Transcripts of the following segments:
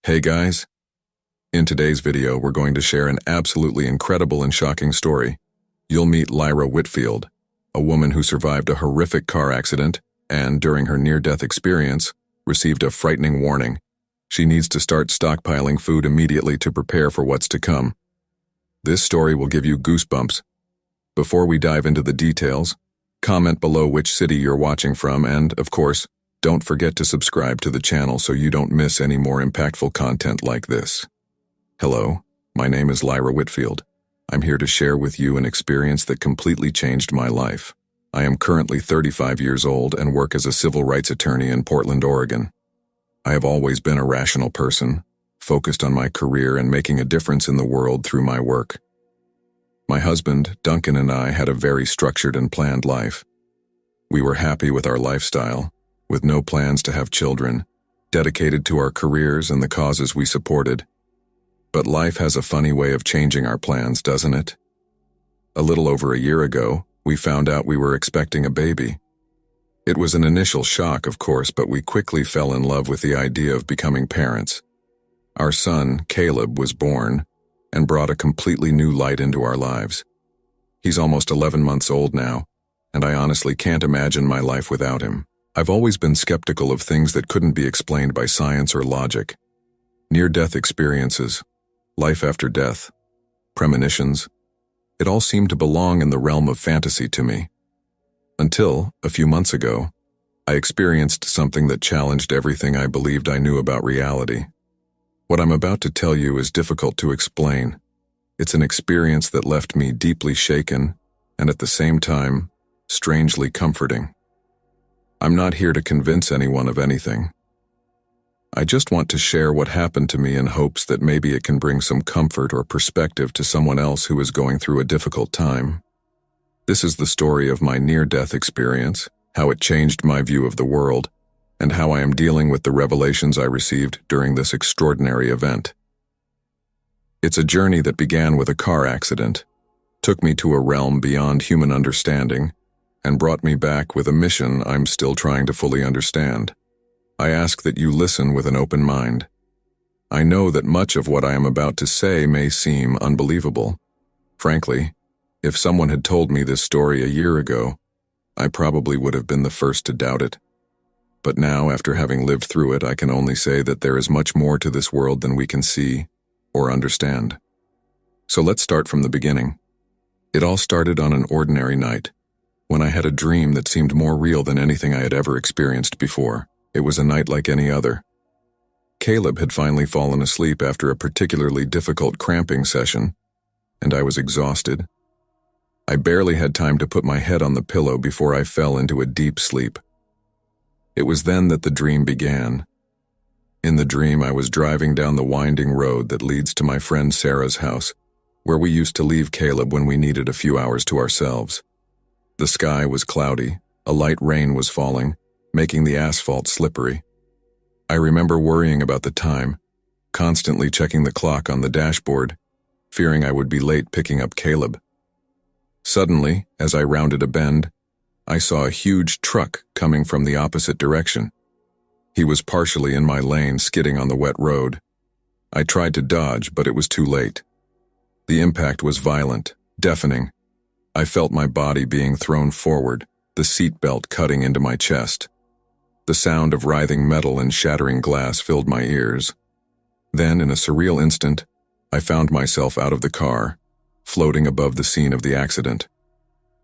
Hey guys, in today's video we're going to share an absolutely incredible and shocking story. You'll meet Lyra Whitfield, a woman who survived a horrific car accident and, during her near-death experience, received a frightening warning. She needs to start stockpiling food immediately to prepare for what's to come. This story will give you goosebumps. Before we dive into the details, comment below which city you're watching from and, of course, don't forget to subscribe to the channel so you don't miss any more impactful content like this. Hello, my name is Lyra Whitfield. I'm here to share with you an experience that completely changed my life. I am currently 35 years old and work as a civil rights attorney in Portland, Oregon. I have always been a rational person, focused on my career and making a difference in the world through my work. My husband, Duncan, and I had a very structured and planned life. We were happy with our lifestyle, with no plans to have children, dedicated to our careers and the causes we supported. But life has a funny way of changing our plans, doesn't it? A little over a year ago, we found out we were expecting a baby. It was an initial shock, of course, but we quickly fell in love with the idea of becoming parents. Our son, Caleb, was born and brought a completely new light into our lives. He's almost 11 months old now, and I honestly can't imagine my life without him. I've always been skeptical of things that couldn't be explained by science or logic. Near-death experiences, life after death, premonitions, it all seemed to belong in the realm of fantasy to me. Until, a few months ago, I experienced something that challenged everything I believed I knew about reality. What I'm about to tell you is difficult to explain. It's an experience that left me deeply shaken and at the same time, strangely comforting. I'm not here to convince anyone of anything. I just want to share what happened to me in hopes that maybe it can bring some comfort or perspective to someone else who is going through a difficult time. This is the story of my near-death experience, how it changed my view of the world, and how I am dealing with the revelations I received during this extraordinary event. It's a journey that began with a car accident, took me to a realm beyond human understanding, and brought me back with a mission I'm still trying to fully understand. I ask that you listen with an open mind. I know that much of what I am about to say may seem unbelievable. Frankly, if someone had told me this story a year ago, I probably would have been the first to doubt it. But now, after having lived through it, I can only say that there is much more to this world than we can see or understand. So let's start from the beginning. It all started on an ordinary night, when I had a dream that seemed more real than anything I had ever experienced before. It was a night like any other. Caleb had finally fallen asleep after a particularly difficult cramping session, and I was exhausted. I barely had time to put my head on the pillow before I fell into a deep sleep. It was then that the dream began. In the dream, I was driving down the winding road that leads to my friend Sarah's house, where we used to leave Caleb when we needed a few hours to ourselves. The sky was cloudy, a light rain was falling, making the asphalt slippery. I remember worrying about the time, constantly checking the clock on the dashboard, fearing I would be late picking up Caleb. Suddenly, as I rounded a bend, I saw a huge truck coming from the opposite direction. He was partially in my lane, skidding on the wet road. I tried to dodge, but it was too late. The impact was violent, deafening. I felt my body being thrown forward, the seat belt cutting into my chest. The sound of writhing metal and shattering glass filled my ears. Then, in a surreal instant, I found myself out of the car, floating above the scene of the accident.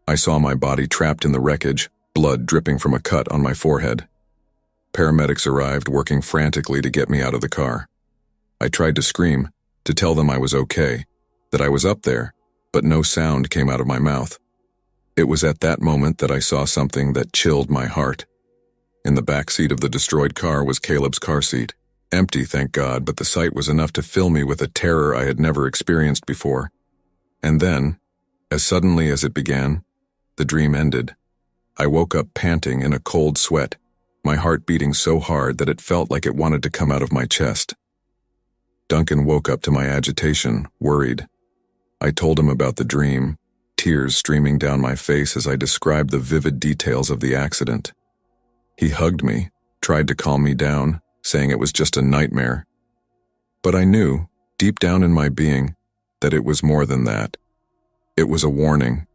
I saw my body trapped in the wreckage, blood dripping from a cut on my forehead. Paramedics arrived, working frantically to get me out of the car. I tried to scream, to tell them I was okay, that I was up there, but no sound came out of my mouth. It was at that moment that I saw something that chilled my heart. In the back seat of the destroyed car was Caleb's car seat. Empty, thank God, but the sight was enough to fill me with a terror I had never experienced before. And then, as suddenly as it began, the dream ended. I woke up panting in a cold sweat, my heart beating so hard that it felt like it wanted to come out of my chest. Duncan woke up to my agitation, worried. I told him about the dream, tears streaming down my face as I described the vivid details of the accident. He hugged me, tried to calm me down, saying it was just a nightmare. But I knew, deep down in my being, that it was more than that. It was a warning.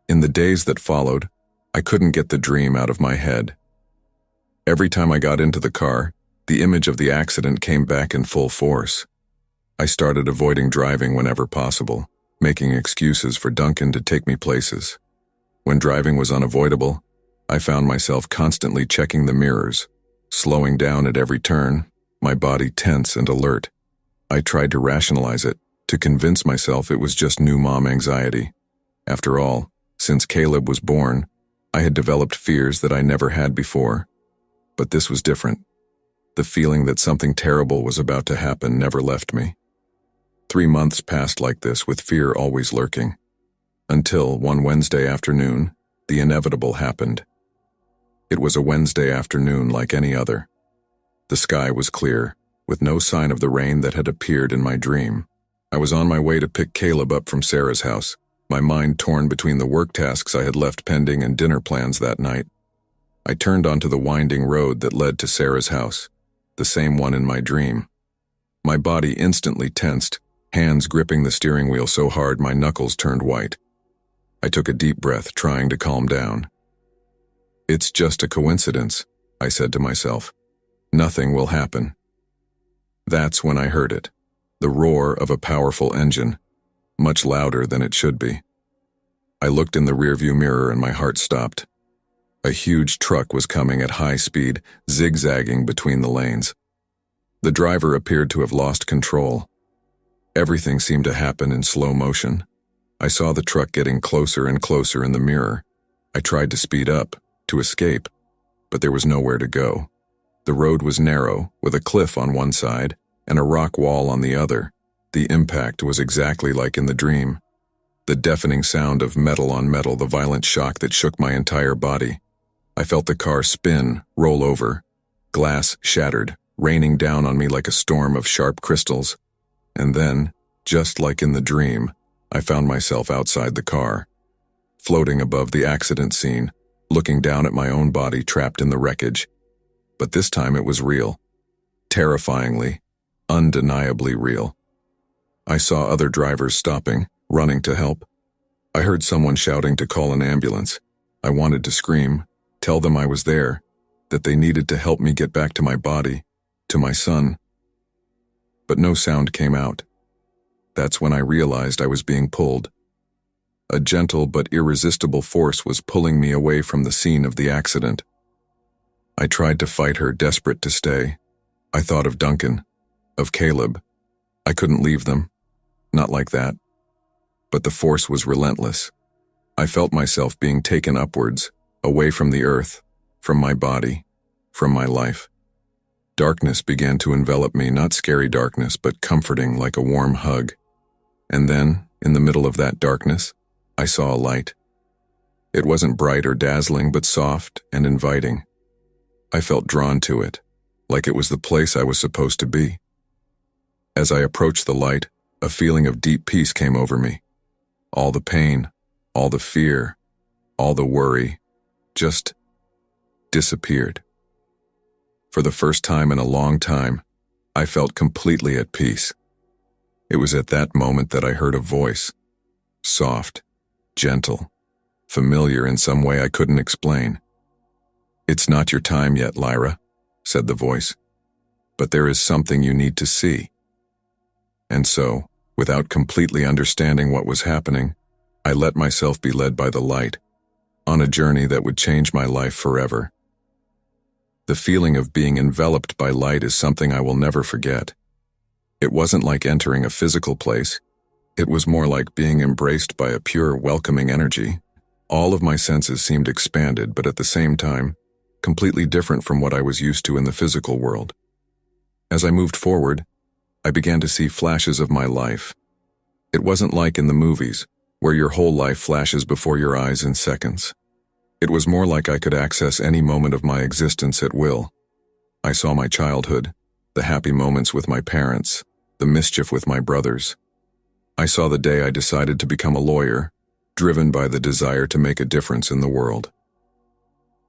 In the days that followed, I couldn't get the dream out of my head. Every time I got into the car, the image of the accident came back in full force. I started avoiding driving whenever possible, making excuses for Duncan to take me places. When driving was unavoidable, I found myself constantly checking the mirrors, slowing down at every turn, my body tense and alert. I tried to rationalize it, to convince myself it was just new mom anxiety. After all, since Caleb was born, I had developed fears that I never had before. But this was different. The feeling that something terrible was about to happen never left me. 3 months passed like this, with fear always lurking. Until one Wednesday afternoon, the inevitable happened. It was a Wednesday afternoon like any other. The sky was clear, with no sign of the rain that had appeared in my dream. I was on my way to pick Caleb up from Sarah's house, my mind torn between the work tasks I had left pending and dinner plans that night. I turned onto the winding road that led to Sarah's house, the same one in my dream. My body instantly tensed, hands gripping the steering wheel so hard my knuckles turned white. I took a deep breath, trying to calm down. "It's just a coincidence," I said to myself. "Nothing will happen." That's when I heard it, the roar of a powerful engine, much louder than it should be. I looked in the rearview mirror and my heart stopped. A huge truck was coming at high speed, zigzagging between the lanes. The driver appeared to have lost control. Everything seemed to happen in slow motion. I saw the truck getting closer and closer in the mirror. I tried to speed up, to escape, but there was nowhere to go. The road was narrow, with a cliff on one side and a rock wall on the other. The impact was exactly like in the dream. The deafening sound of metal on metal, the violent shock that shook my entire body. I felt the car spin, roll over. Glass shattered, raining down on me like a storm of sharp crystals. And then, just like in the dream, I found myself outside the car, floating above the accident scene, looking down at my own body trapped in the wreckage. But this time it was real. Terrifyingly, undeniably real. I saw other drivers stopping, running to help. I heard someone shouting to call an ambulance. I wanted to scream, tell them I was there, that they needed to help me get back to my body, to my son. But no sound came out. That's when I realized I was being pulled. A gentle but irresistible force was pulling me away from the scene of the accident. I tried to fight her, desperate to stay. I thought of Duncan, of Caleb. I couldn't leave them. Not like that. But the force was relentless. I felt myself being taken upwards, away from the earth, from my body, from my life. Darkness began to envelop me, not scary darkness, but comforting, like a warm hug. And then, in the middle of that darkness, I saw a light. It wasn't bright or dazzling, but soft and inviting. I felt drawn to it, like it was the place I was supposed to be. As I approached the light, a feeling of deep peace came over me. All the pain, all the fear, all the worry, just disappeared. For the first time in a long time, I felt completely at peace. It was at that moment that I heard a voice, soft, gentle, familiar in some way I couldn't explain. "It's not your time yet, Lyra," said the voice, "but there is something you need to see." And so, without completely understanding what was happening, I let myself be led by the light, on a journey that would change my life forever. The feeling of being enveloped by light is something I will never forget. It wasn't like entering a physical place. It was more like being embraced by a pure, welcoming energy. All of my senses seemed expanded, but at the same time, completely different from what I was used to in the physical world. As I moved forward, I began to see flashes of my life. It wasn't like in the movies, where your whole life flashes before your eyes in seconds. It was more like I could access any moment of my existence at will. I saw my childhood, the happy moments with my parents, the mischief with my brothers. I saw the day I decided to become a lawyer, driven by the desire to make a difference in the world.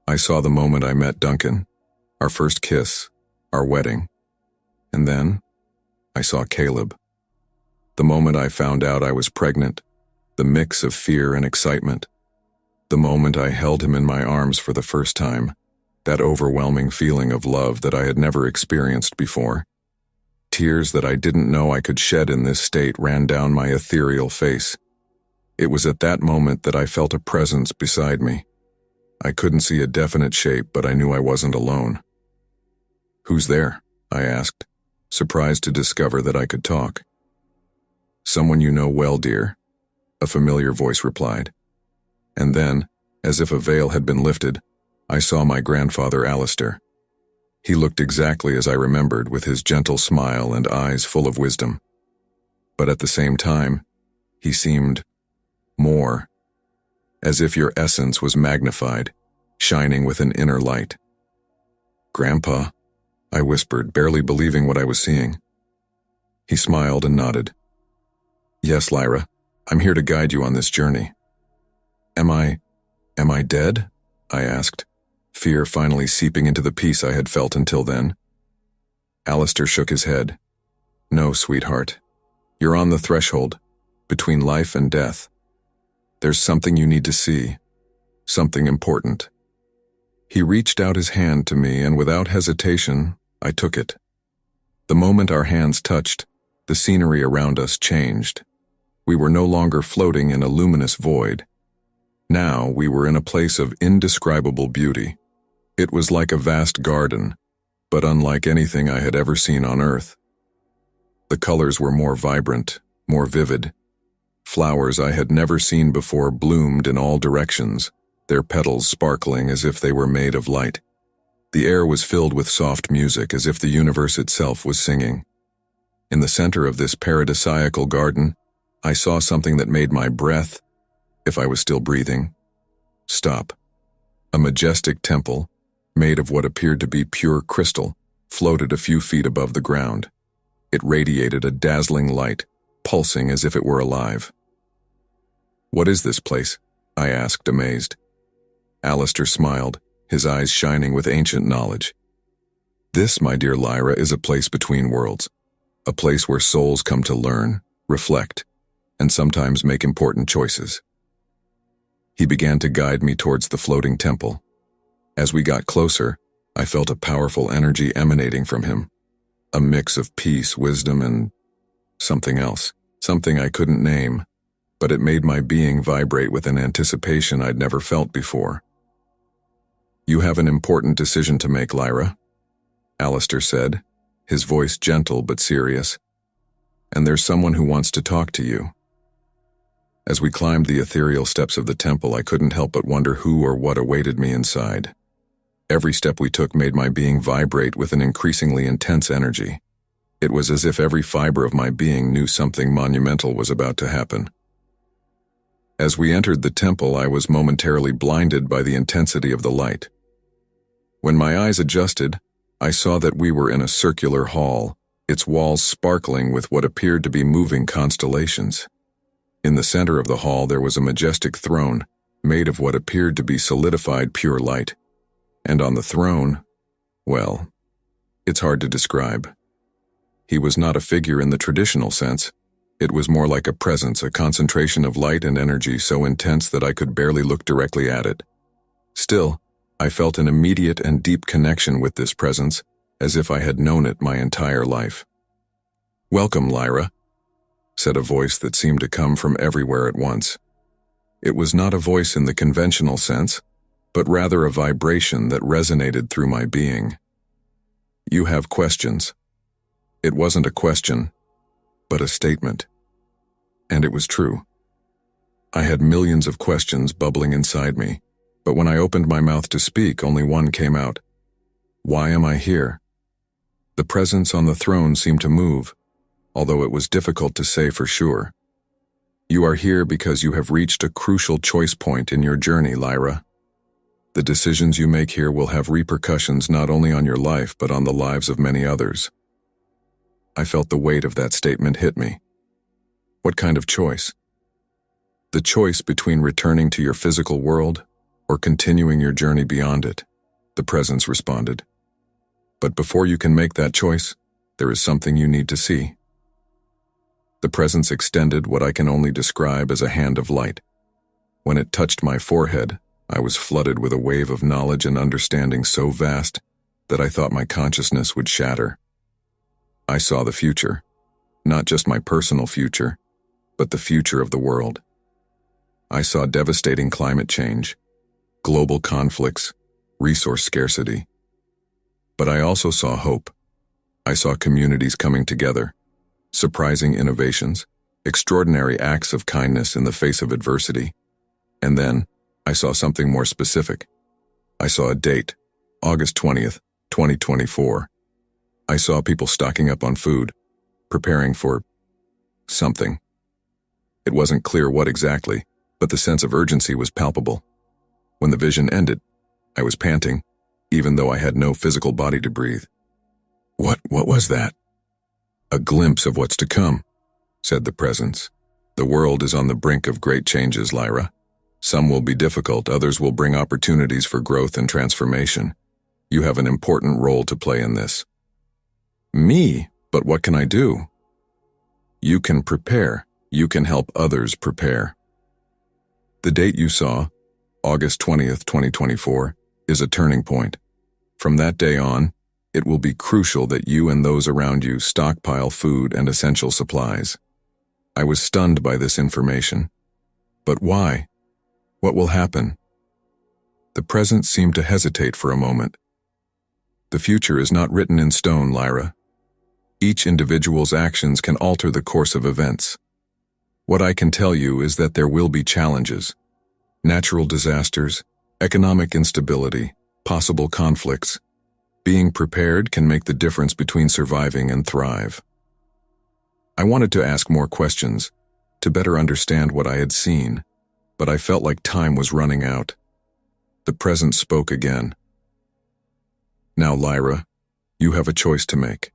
I saw the moment I met Duncan, our first kiss, our wedding. And then, I saw Caleb. The moment I found out I was pregnant, the mix of fear and excitement. The moment I held him in my arms for the first time, that overwhelming feeling of love that I had never experienced before. Tears that I didn't know I could shed in this state ran down my ethereal face. It was at that moment that I felt a presence beside me. I couldn't see a definite shape, but I knew I wasn't alone. "Who's there?" I asked, surprised to discover that I could talk. "Someone you know well, dear," a familiar voice replied. And then, as if a veil had been lifted, I saw my grandfather Alistair. He looked exactly as I remembered, with his gentle smile and eyes full of wisdom. But at the same time, he seemed more, as if your essence was magnified, shining with an inner light. "Grandpa," I whispered, barely believing what I was seeing. He smiled and nodded. "Yes, Lyra, I'm here to guide you on this journey." Am I dead?" I asked, fear finally seeping into the peace I had felt until then. Alistair shook his head. "No, sweetheart. You're on the threshold, between life and death. There's something you need to see, something important." He reached out his hand to me, and without hesitation, I took it. The moment our hands touched, the scenery around us changed. We were no longer floating in a luminous void. Now we were in a place of indescribable beauty. It was like a vast garden, but unlike anything I had ever seen on Earth. The colors were more vibrant, more vivid. Flowers I had never seen before bloomed in all directions, their petals sparkling as if they were made of light. The air was filled with soft music, as if the universe itself was singing. In the center of this paradisiacal garden, I saw something that made my breath, if I was still breathing, stop. A majestic temple, made of what appeared to be pure crystal, floated a few feet above the ground. It radiated a dazzling light, pulsing as if it were alive. "What is this place?" I asked, amazed. Alistair smiled, his eyes shining with ancient knowledge. "This, my dear Lyra, is a place between worlds, a place where souls come to learn, reflect, and sometimes make important choices." He began to guide me towards the floating temple. As we got closer, I felt a powerful energy emanating from him, a mix of peace, wisdom, and something else, something I couldn't name, but it made my being vibrate with an anticipation I'd never felt before. "You have an important decision to make, Lyra," Alistair said, his voice gentle but serious. "And there's someone who wants to talk to you." As we climbed the ethereal steps of the temple, I couldn't help but wonder who or what awaited me inside. Every step we took made my being vibrate with an increasingly intense energy. It was as if every fiber of my being knew something monumental was about to happen. As we entered the temple, I was momentarily blinded by the intensity of the light. When my eyes adjusted, I saw that we were in a circular hall, its walls sparkling with what appeared to be moving constellations. In the center of the hall there was a majestic throne, made of what appeared to be solidified pure light. And on the throne, well, it's hard to describe. He was not a figure in the traditional sense. It was more like a presence, a concentration of light and energy so intense that I could barely look directly at it. Still, I felt an immediate and deep connection with this presence, as if I had known it my entire life. "Welcome, Lyra," said a voice that seemed to come from everywhere at once. It was not a voice in the conventional sense, but rather a vibration that resonated through my being. "You have questions." It wasn't a question, but a statement. And it was true. I had millions of questions bubbling inside me, but when I opened my mouth to speak, only one came out. Why am I here? The presence on the throne seemed to move, although it was difficult to say for sure. "You are here because you have reached a crucial choice point in your journey, Lyra. The decisions you make here will have repercussions not only on your life but on the lives of many others." I felt the weight of that statement hit me. What kind of choice? The choice between returning to your physical world or continuing your journey beyond it, the presence responded. "But before you can make that choice, there is something you need to see." The presence extended what I can only describe as a hand of light. When it touched my forehead, I was flooded with a wave of knowledge and understanding so vast that I thought my consciousness would shatter. I saw the future, not just my personal future, but the future of the world. I saw devastating climate change, global conflicts, resource scarcity. But I also saw hope. I saw communities coming together, surprising innovations, extraordinary acts of kindness in the face of adversity. And then, I saw something more specific. I saw a date, August 20th, 2024. I saw people stocking up on food, preparing for something. It wasn't clear what exactly, but the sense of urgency was palpable. When the vision ended, I was panting, even though I had no physical body to breathe. What was that? A glimpse of what's to come, said the presence. The world is on the brink of great changes, Lyra. Some will be difficult, others will bring opportunities for growth and transformation. You have an important role to play in this. Me? But what can I do? You can prepare. You can help others prepare. The date you saw, August 20th, 2024, is a turning point. From that day on, it will be crucial that you and those around you stockpile food and essential supplies. I was stunned by this information. But why? What will happen? The present seemed to hesitate for a moment. The future is not written in stone, Lyra. Each individual's actions can alter the course of events. What I can tell you is that there will be challenges. Natural disasters, economic instability, possible conflicts. Being prepared can make the difference between surviving and thrive. I wanted to ask more questions, to better understand what I had seen, but I felt like time was running out. The presence spoke again. Now, Lyra, you have a choice to make.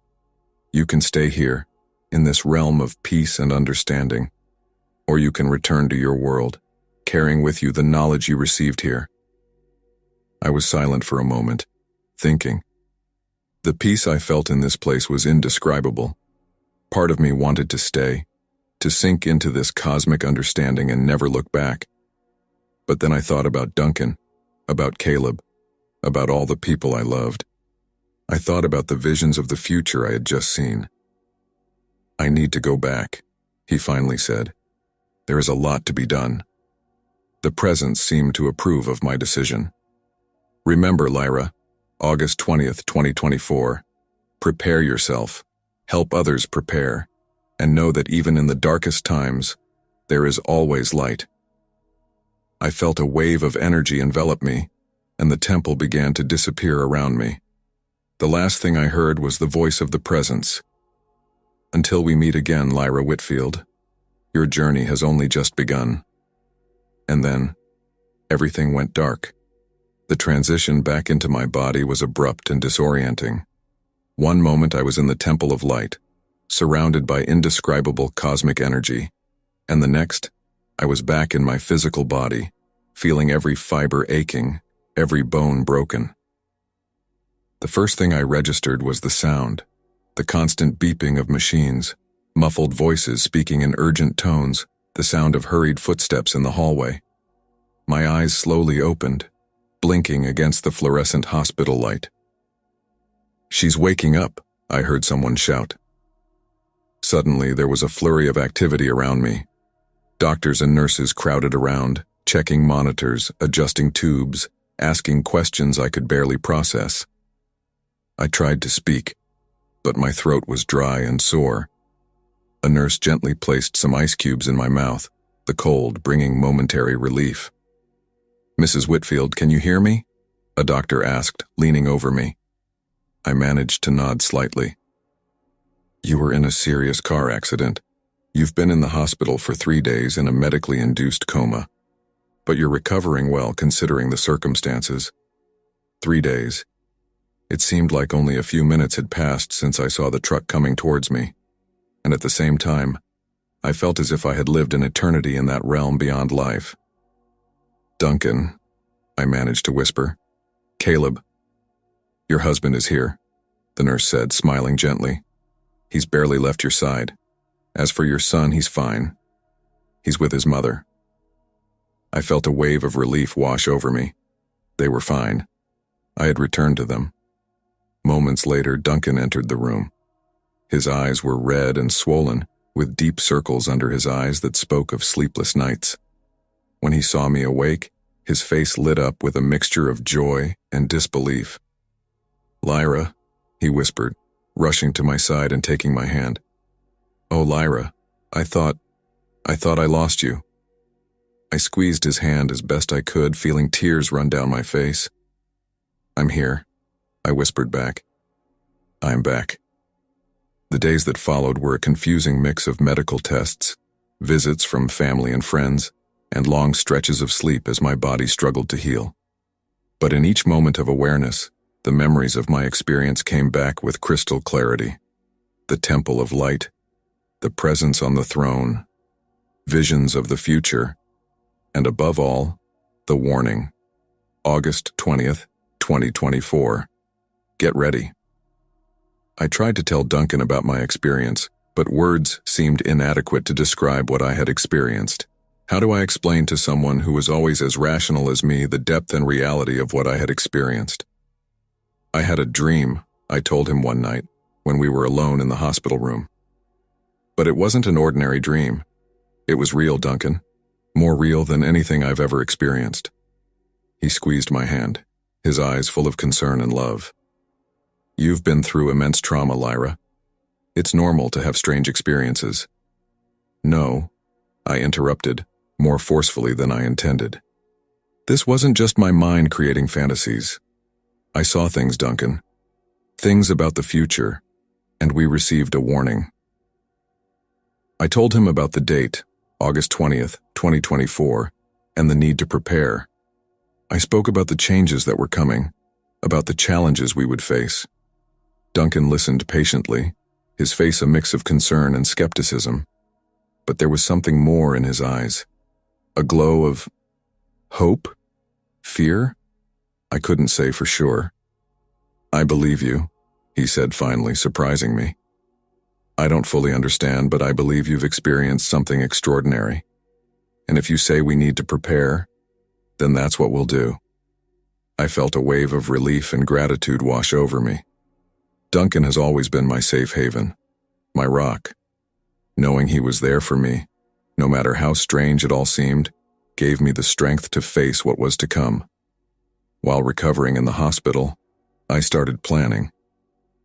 You can stay here, in this realm of peace and understanding, or you can return to your world, carrying with you the knowledge you received here. I was silent for a moment, thinking. The peace I felt in this place was indescribable. Part of me wanted to stay, to sink into this cosmic understanding and never look back. But then I thought about Duncan, about Caleb, about all the people I loved. I thought about the visions of the future I had just seen. I need to go back, he finally said. There is a lot to be done. The presence seemed to approve of my decision. Remember, Lyra, August 20th, 2024. Prepare yourself, help others prepare, and know that even in the darkest times, there is always light. I felt a wave of energy envelop me, and the temple began to disappear around me. The last thing I heard was the voice of the presence. Until we meet again, Lyra Whitfield, your journey has only just begun. And then, everything went dark. The transition back into my body was abrupt and disorienting. One moment I was in the Temple of Light, surrounded by indescribable cosmic energy, and the next, I was back in my physical body, feeling every fiber aching, every bone broken. The first thing I registered was the sound, the constant beeping of machines, muffled voices speaking in urgent tones, the sound of hurried footsteps in the hallway. My eyes slowly opened, blinking against the fluorescent hospital light. "She's waking up," I heard someone shout. Suddenly, there was a flurry of activity around me. Doctors and nurses crowded around, checking monitors, adjusting tubes, asking questions I could barely process. I tried to speak, but my throat was dry and sore. A nurse gently placed some ice cubes in my mouth, the cold bringing momentary relief. "Mrs. Whitfield, can you hear me?" a doctor asked, leaning over me. I managed to nod slightly. "You were in a serious car accident. You've been in the hospital for 3 days in a medically induced coma. But you're recovering well considering the circumstances." 3 days. It seemed like only a few minutes had passed since I saw the truck coming towards me. And at the same time, I felt as if I had lived an eternity in that realm beyond life. "Duncan," I managed to whisper. "Caleb, your husband is here," the nurse said, smiling gently. "He's barely left your side, As for your son, he's fine. He's with his mother. I felt a wave of relief wash over me. They were fine. I had returned to them. Moments later, Duncan entered the room. His eyes were red and swollen, with deep circles under his eyes that spoke of sleepless nights. When he saw me awake, his face lit up with a mixture of joy and disbelief. "Lyra," he whispered, rushing to my side and taking my hand. "Oh, Lyra, I thought I lost you." I squeezed his hand as best I could, feeling tears run down my face. "I'm here," I whispered back. "I'm back." The days that followed were a confusing mix of medical tests, visits from family and friends, and long stretches of sleep as my body struggled to heal. But in each moment of awareness, the memories of my experience came back with crystal clarity. The temple of light, the presence on the throne, visions of the future, and above all, the warning. August 20th, 2024. Get ready. I tried to tell Duncan about my experience, but words seemed inadequate to describe what I had experienced. How do I explain to someone who was always as rational as me the depth and reality of what I had experienced? "I had a dream," I told him one night, when we were alone in the hospital room. "But it wasn't an ordinary dream. It was real, Duncan. More real than anything I've ever experienced." He squeezed my hand, his eyes full of concern and love. "You've been through immense trauma, Lyra. It's normal to have strange experiences." "No," I interrupted, more forcefully than I intended. "This wasn't just my mind creating fantasies. I saw things, Duncan. Things about the future, and we received a warning." I told him about the date, August 20th, 2024, and the need to prepare. I spoke about the changes that were coming, about the challenges we would face. Duncan listened patiently, his face a mix of concern and skepticism. But there was something more in his eyes. A glow of hope? Fear? I couldn't say for sure. "I believe you," he said finally, surprising me. "I don't fully understand, but I believe you've experienced something extraordinary. And if you say we need to prepare, then that's what we'll do." I felt a wave of relief and gratitude wash over me. Duncan has always been my safe haven, my rock. Knowing he was there for me, no matter how strange it all seemed, gave me the strength to face what was to come. While recovering in the hospital, I started planning.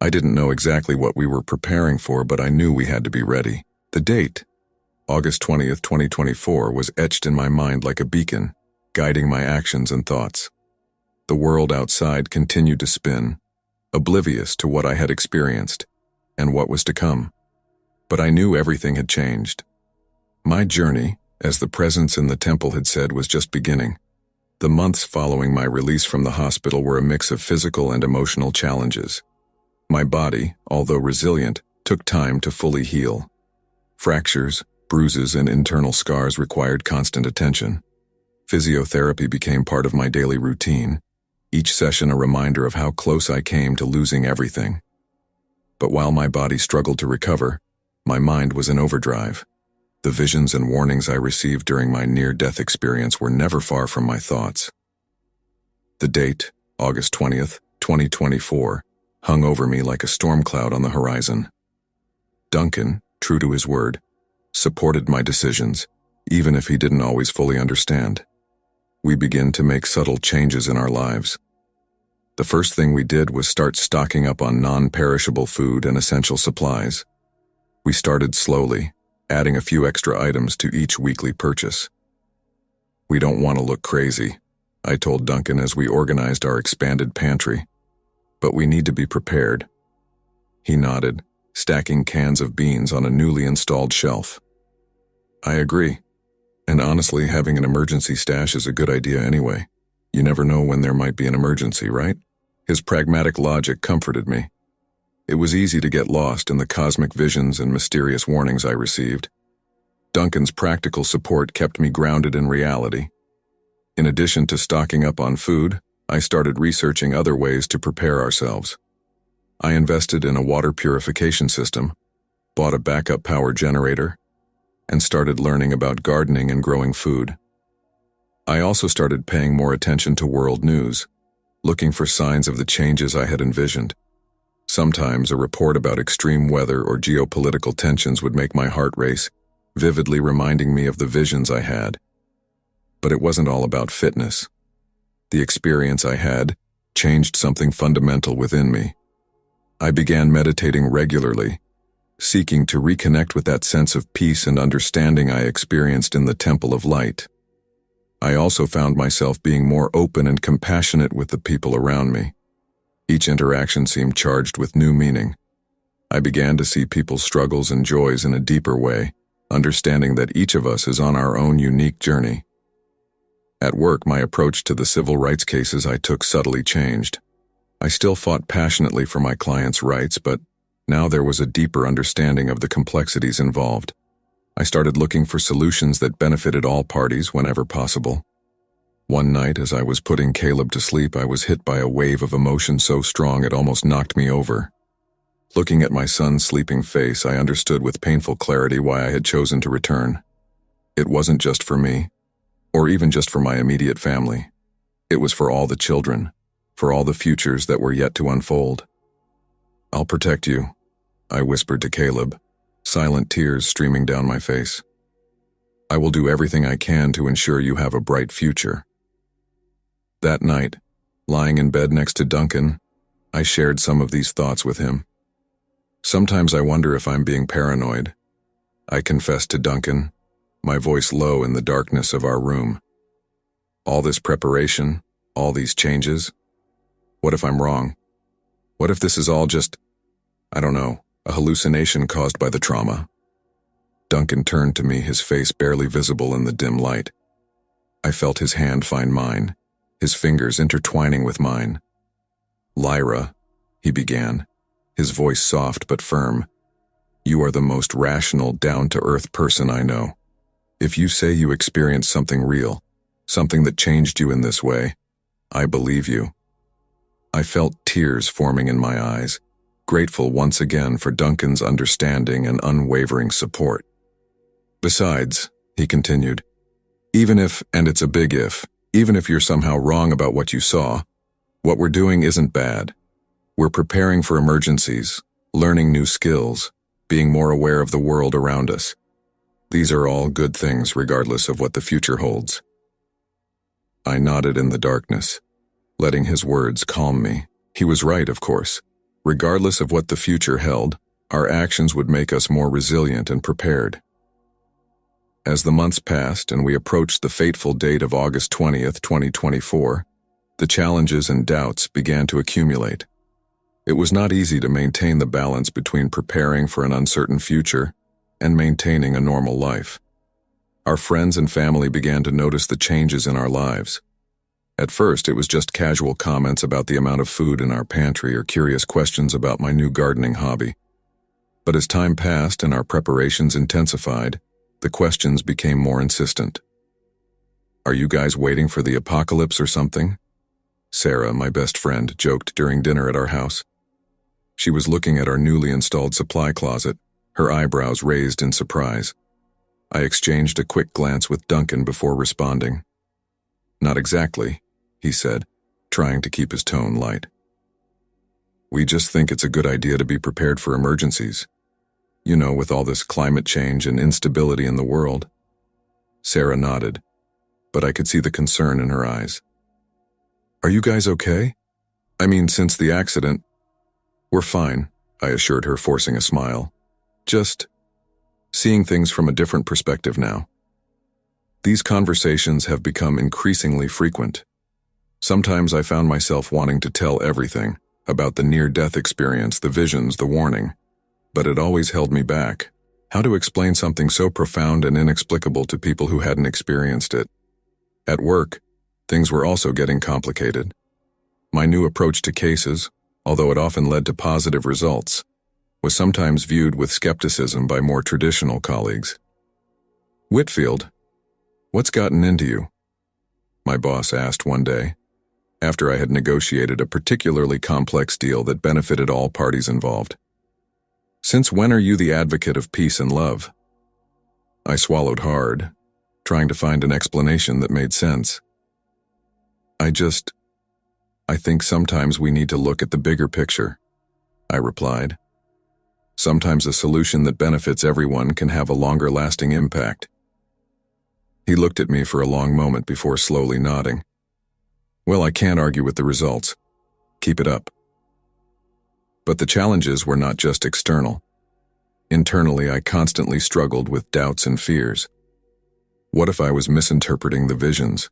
I didn't know exactly what we were preparing for, but I knew we had to be ready. The date, August 20th, 2024, was etched in my mind like a beacon, guiding my actions and thoughts. The world outside continued to spin, oblivious to what I had experienced and what was to come. But I knew everything had changed. My journey, as the presence in the temple had said, was just beginning. The months following my release from the hospital were a mix of physical and emotional challenges. My body, although resilient, took time to fully heal. Fractures, bruises, and internal scars required constant attention. Physiotherapy became part of my daily routine, each session a reminder of how close I came to losing everything. But while my body struggled to recover, my mind was in overdrive. The visions and warnings I received during my near-death experience were never far from my thoughts. The date, August 20th, 2024, hung over me like a storm cloud on the horizon. Duncan, true to his word, supported my decisions, even if he didn't always fully understand. We began to make subtle changes in our lives. The first thing we did was start stocking up on non-perishable food and essential supplies. We started slowly, adding a few extra items to each weekly purchase. "We don't want to look crazy," I told Duncan as we organized our expanded pantry. "But we need to be prepared." He nodded, stacking cans of beans on a newly installed shelf. "I agree. And honestly, having an emergency stash is a good idea anyway. You never know when there might be an emergency, right?" His pragmatic logic comforted me. It was easy to get lost in the cosmic visions and mysterious warnings I received. Duncan's practical support kept me grounded in reality. In addition to stocking up on food, I started researching other ways to prepare ourselves. I invested in a water purification system, bought a backup power generator, and started learning about gardening and growing food. I also started paying more attention to world news, looking for signs of the changes I had envisioned. Sometimes a report about extreme weather or geopolitical tensions would make my heart race, vividly reminding me of the visions I had. But it wasn't all about fitness. The experience I had changed something fundamental within me. I began meditating regularly, seeking to reconnect with that sense of peace and understanding I experienced in the Temple of Light. I also found myself being more open and compassionate with the people around me. Each interaction seemed charged with new meaning. I began to see people's struggles and joys in a deeper way, understanding that each of us is on our own unique journey. At work, my approach to the civil rights cases I took subtly changed. I still fought passionately for my clients' rights, but now there was a deeper understanding of the complexities involved. I started looking for solutions that benefited all parties whenever possible. One night, as I was putting Caleb to sleep, I was hit by a wave of emotion so strong it almost knocked me over. Looking at my son's sleeping face, I understood with painful clarity why I had chosen to return. It wasn't just for me, or even just for my immediate family. It was for all the children, for all the futures that were yet to unfold. "I'll protect you," I whispered to Caleb, silent tears streaming down my face. "I will do everything I can to ensure you have a bright future." That night, lying in bed next to Duncan, I shared some of these thoughts with him. "Sometimes I wonder if I'm being paranoid," I confessed to Duncan, my voice low in the darkness of our room. "All this preparation, all these changes. What if I'm wrong? What if this is all just, I don't know, a hallucination caused by the trauma?" Duncan turned to me, his face barely visible in the dim light. I felt his hand find mine, his fingers intertwining with mine. "Lyra," he began, his voice soft but firm, "you are the most rational, down-to-earth person I know. If you say you experienced something real, something that changed you in this way, I believe you." I felt tears forming in my eyes, grateful once again for Duncan's understanding and unwavering support. "Besides," he continued, "even if, and it's a big if, even if you're somehow wrong about what you saw, what we're doing isn't bad. We're preparing for emergencies, learning new skills, being more aware of the world around us. These are all good things regardless of what the future holds." I nodded in the darkness, letting his words calm me. He was right, of course. Regardless of what the future held, our actions would make us more resilient and prepared. As the months passed and we approached the fateful date of August 20th, 2024, the challenges and doubts began to accumulate. It was not easy to maintain the balance between preparing for an uncertain future and maintaining a normal life. Our friends and family began to notice the changes in our lives. At first, it was just casual comments about the amount of food in our pantry or curious questions about my new gardening hobby. But as time passed and our preparations intensified, the questions became more insistent. "Are you guys waiting for the apocalypse or something?" Sarah, my best friend, joked during dinner at our house. She was looking at our newly installed supply closet, her eyebrows raised in surprise. I exchanged a quick glance with Duncan before responding. "Not exactly," he said, trying to keep his tone light. "We just think it's a good idea to be prepared for emergencies. You know, with all this climate change and instability in the world." Sarah nodded, but I could see the concern in her eyes. "Are you guys okay? I mean, since the accident..." "We're fine," I assured her, forcing a smile. "Just seeing things from a different perspective now." These conversations have become increasingly frequent. Sometimes I found myself wanting to tell everything about the near-death experience, the visions, the warning. But it always held me back. How to explain something so profound and inexplicable to people who hadn't experienced it? At work, things were also getting complicated. My new approach to cases, although it often led to positive results, was sometimes viewed with skepticism by more traditional colleagues. "Whitfield, what's gotten into you?" my boss asked one day, after I had negotiated a particularly complex deal that benefited all parties involved. Since when are you the advocate of peace and love? I swallowed hard, trying to find an explanation that made sense. I think sometimes we need to look at the bigger picture, I replied. Sometimes a solution that benefits everyone can have a longer-lasting impact. He looked at me for a long moment before slowly nodding. Well, I can't argue with the results. Keep it up. But the challenges were not just external. Internally, I constantly struggled with doubts and fears. What if I was misinterpreting the visions?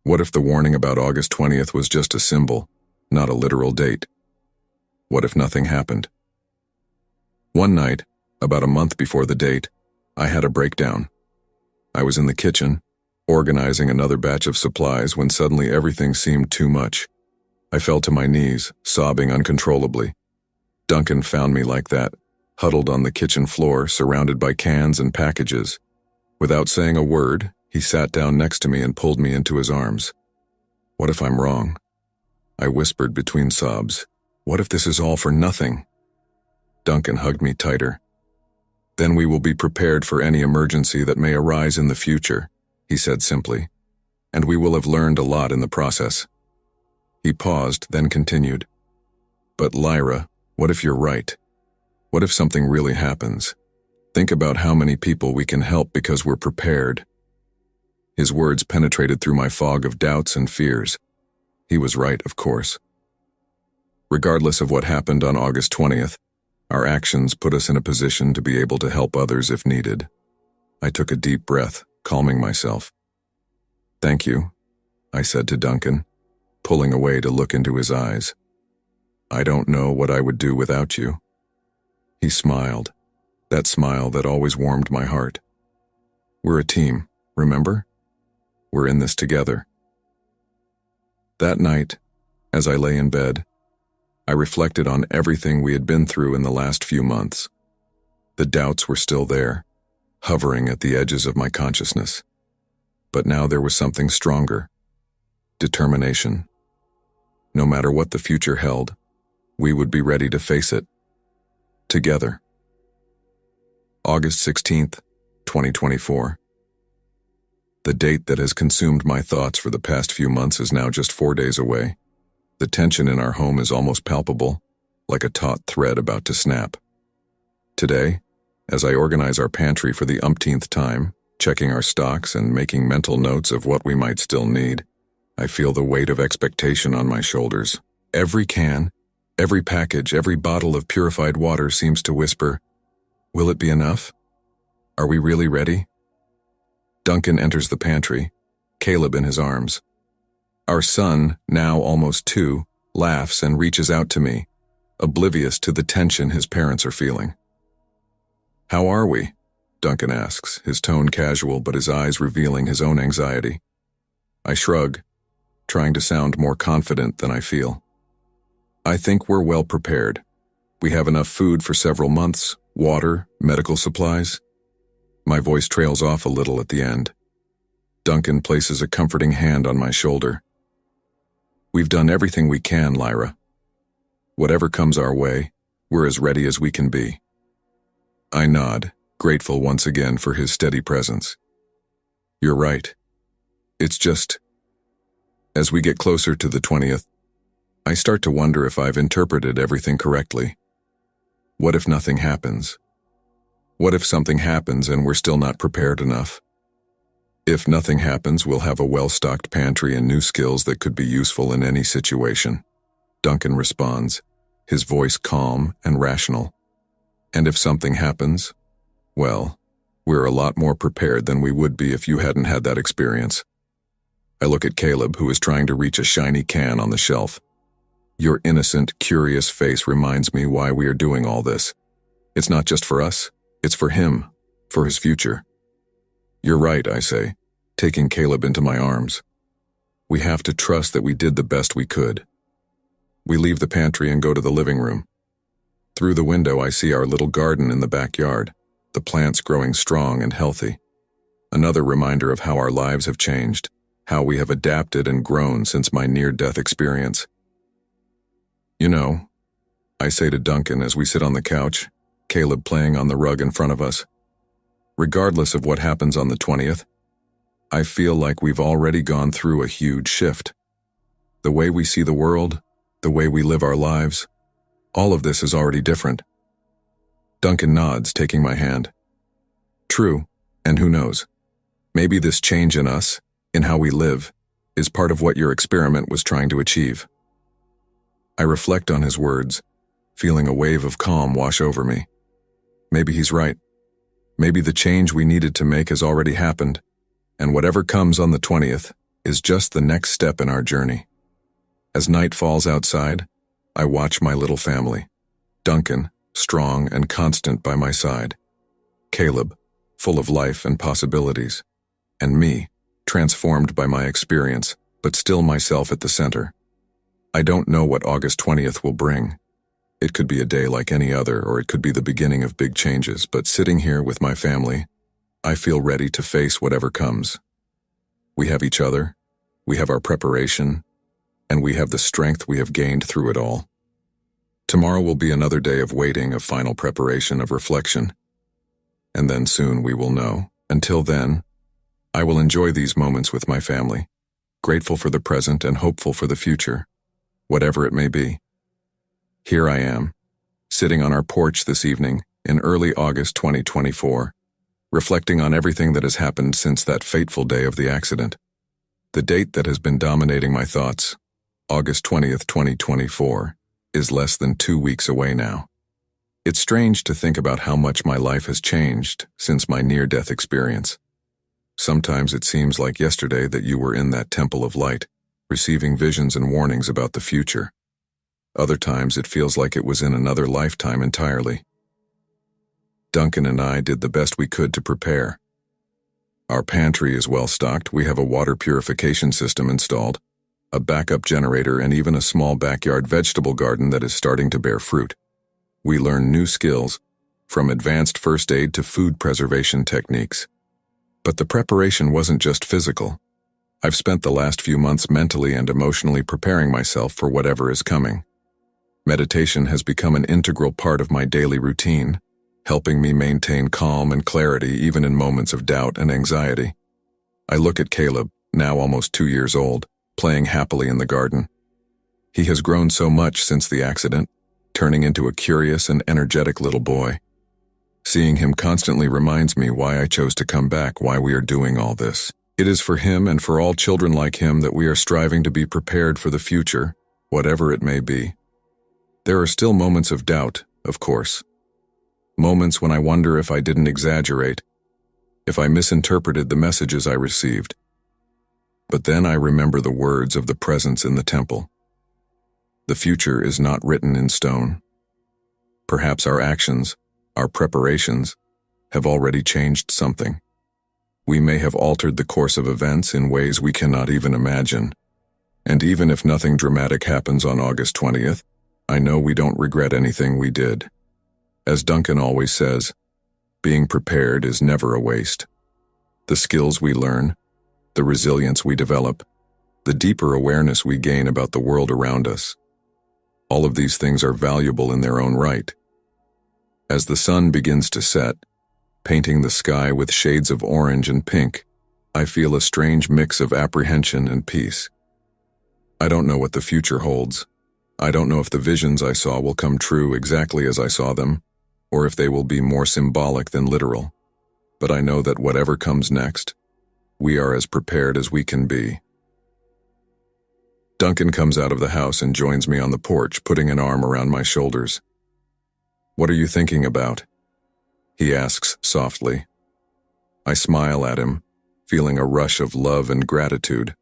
What if the warning about August 20th was just a symbol, not a literal date? What if nothing happened? One night, about a month before the date, I had a breakdown. I was in the kitchen, organizing another batch of supplies when suddenly everything seemed too much. I fell to my knees, sobbing uncontrollably. Duncan found me like that, huddled on the kitchen floor, surrounded by cans and packages. Without saying a word, he sat down next to me and pulled me into his arms. What if I'm wrong? I whispered between sobs. What if this is all for nothing? Duncan hugged me tighter. Then we will be prepared for any emergency that may arise in the future, he said simply, and we will have learned a lot in the process. He paused, then continued. But Lyra, what if you're right? What if something really happens? Think about how many people we can help because we're prepared. His words penetrated through my fog of doubts and fears. He was right, of course. Regardless of what happened on August 20th, our actions put us in a position to be able to help others if needed. I took a deep breath, calming myself. Thank you, I said to Duncan, pulling away to look into his eyes. I don't know what I would do without you. He smiled, that smile that always warmed my heart. We're a team, remember? We're in this together. That night, as I lay in bed, I reflected on everything we had been through in the last few months. The doubts were still there, hovering at the edges of my consciousness. But now there was something stronger. Determination. No matter what the future held, we would be ready to face it. Together. August 16th, 2024. The date that has consumed my thoughts for the past few months is now just 4 days away. The tension in our home is almost palpable, like a taut thread about to snap. Today, as I organize our pantry for the umpteenth time, checking our stocks and making mental notes of what we might still need, I feel the weight of expectation on my shoulders. Every can, every package, every bottle of purified water seems to whisper, will it be enough? Are we really ready? Duncan enters the pantry, Caleb in his arms. Our son, now almost 2, laughs and reaches out to me, oblivious to the tension his parents are feeling. How are we? Duncan asks, his tone casual but his eyes revealing his own anxiety. I shrug, trying to sound more confident than I feel. I think we're well prepared. We have enough food for several months, water, medical supplies. My voice trails off a little at the end. Duncan places a comforting hand on my shoulder. We've done everything we can, Lyra. Whatever comes our way, we're as ready as we can be. I nod, grateful once again for his steady presence. You're right. It's just, as we get closer to the 20th, I start to wonder if I've interpreted everything correctly. What if nothing happens? What if something happens and we're still not prepared enough? If nothing happens, we'll have a well-stocked pantry and new skills that could be useful in any situation. Duncan responds, his voice calm and rational. And if something happens, well, we're a lot more prepared than we would be if you hadn't had that experience. I look at Caleb, who is trying to reach a shiny can on the shelf. Your innocent, curious face reminds me why we are doing all this. It's not just for us, it's for him, for his future. You're right, I say, taking Caleb into my arms. We have to trust that we did the best we could. We leave the pantry and go to the living room. Through the window, I see our little garden in the backyard, the plants growing strong and healthy. Another reminder of how our lives have changed, how we have adapted and grown since my near-death experience. You know, I say to Duncan as we sit on the couch, Caleb playing on the rug in front of us. Regardless of what happens on the 20th, I feel like we've already gone through a huge shift. The way we see the world, the way we live our lives, all of this is already different. Duncan nods, taking my hand. True, and who knows? Maybe this change in us, in how we live, is part of what your experiment was trying to achieve. I reflect on his words, feeling a wave of calm wash over me. Maybe he's right. Maybe the change we needed to make has already happened, and whatever comes on the 20th is just the next step in our journey. As night falls outside, I watch my little family. Duncan, strong and constant by my side. Caleb, full of life and possibilities. And me, transformed by my experience, but still myself at the center. I don't know what August 20th will bring. It could be a day like any other, or it could be the beginning of big changes, but sitting here with my family, I feel ready to face whatever comes. We have each other, we have our preparation, and we have the strength we have gained through it all. Tomorrow will be another day of waiting, of final preparation, of reflection. And then soon we will know. Until then, I will enjoy these moments with my family, grateful for the present and hopeful for the future, whatever it may be. Here I am, sitting on our porch this evening in early August 2024, reflecting on everything that has happened since that fateful day of the accident. The date that has been dominating my thoughts, August 20th, 2024, is less than 2 weeks away now. It's strange to think about how much my life has changed since my near-death experience. Sometimes it seems like yesterday that you were in that temple of light, receiving visions and warnings about the future. Other times it feels like it was in another lifetime entirely. Duncan and I did the best we could to prepare. Our pantry is well stocked. We have a water purification system installed, a backup generator, and even a small backyard vegetable garden that is starting to bear fruit. We learn new skills, from advanced first aid to food preservation techniques. But the preparation wasn't just physical. I've spent the last few months mentally and emotionally preparing myself for whatever is coming. Meditation has become an integral part of my daily routine, helping me maintain calm and clarity even in moments of doubt and anxiety. I look at Caleb, now almost 2 years old, playing happily in the garden. He has grown so much since the accident, turning into a curious and energetic little boy. Seeing him constantly reminds me why I chose to come back, why we are doing all this. It is for him and for all children like him that we are striving to be prepared for the future, whatever it may be. There are still moments of doubt, of course. Moments when I wonder if I didn't exaggerate, if I misinterpreted the messages I received. But then I remember the words of the presence in the temple. The future is not written in stone. Perhaps our actions, our preparations, have already changed something. We may have altered the course of events in ways we cannot even imagine. And even if nothing dramatic happens on August 20th, I know we don't regret anything we did. As Duncan always says, being prepared is never a waste. The skills we learn, the resilience we develop, the deeper awareness we gain about the world around us, all of these things are valuable in their own right. As the sun begins to set, painting the sky with shades of orange and pink, I feel a strange mix of apprehension and peace. I don't know what the future holds. I don't know if the visions I saw will come true exactly as I saw them, or if they will be more symbolic than literal. But I know that whatever comes next, we are as prepared as we can be. Duncan comes out of the house and joins me on the porch, putting an arm around my shoulders. "What are you thinking about?" he asks softly. I smile at him, feeling a rush of love and gratitude.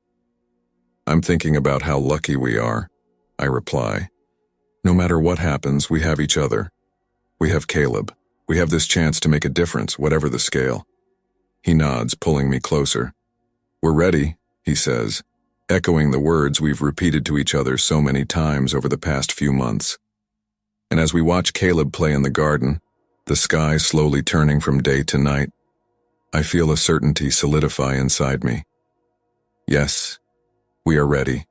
"I'm thinking about how lucky we are," I reply. "No matter what happens, we have each other. We have Caleb. We have this chance to make a difference, whatever the scale." He nods, pulling me closer. "We're ready," he says, echoing the words we've repeated to each other so many times over the past few months. And as we watch Caleb play in the garden, the sky slowly turning from day to night, I feel a certainty solidify inside me. Yes, we are ready.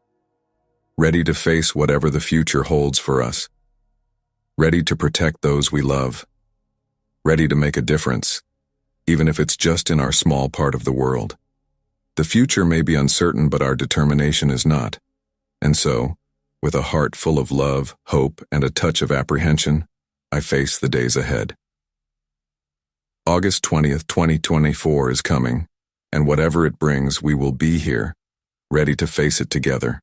Ready to face whatever the future holds for us. Ready to protect those we love, ready to make a difference, even if it's just in our small part of the world. The future may be uncertain, but our determination is not. And so, with a heart full of love, hope, and a touch of apprehension, I face the days ahead. August 20th, 2024 is coming, and whatever it brings, we will be here, ready to face it together.